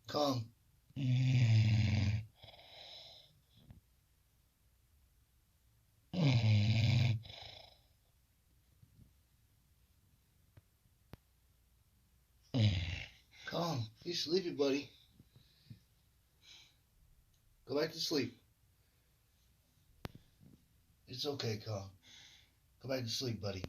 Calm. Calm. You sleepy, buddy. Go back to sleep. It's okay, Calm. Go back to sleep, buddy.